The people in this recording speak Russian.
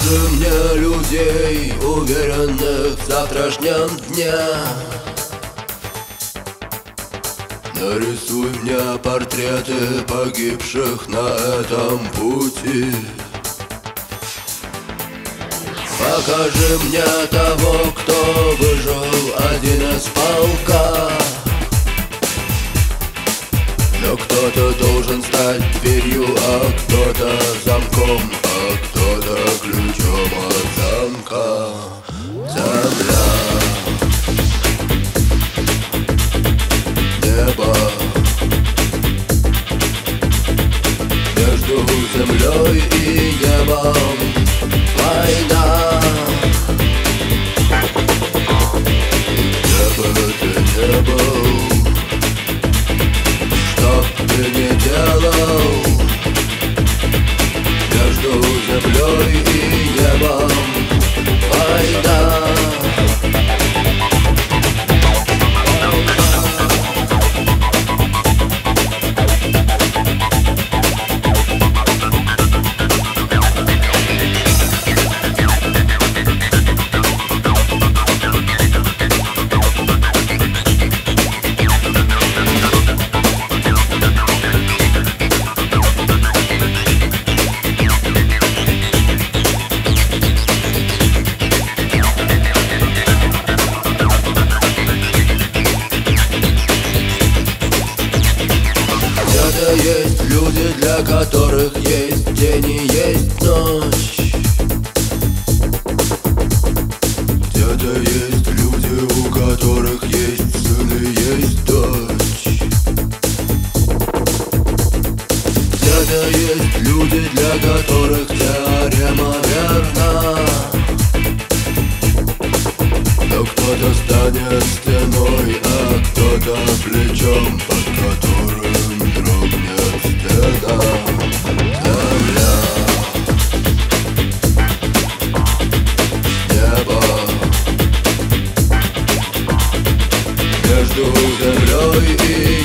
Покажи мне людей, уверенных в завтрашнем дне. Нарисуй мне портреты погибших на этом пути. Покажи мне того, кто выжил один из полка. Но кто-то должен стать дверью, а кто-то замком, а кто-то ключом от замка. Земля, небо, между землей и небом война. Где бы ты не был, что ты не делал, между землей и небом война. Есть люди, для которых есть день и есть ночь. Где-то есть люди, у которых есть сын и есть дочь. Где-то есть люди, для которых теорема верна. Но кто-то станет стеной, а кто-то плечом, под которым дрогнет стена. Земля, небо, между землей и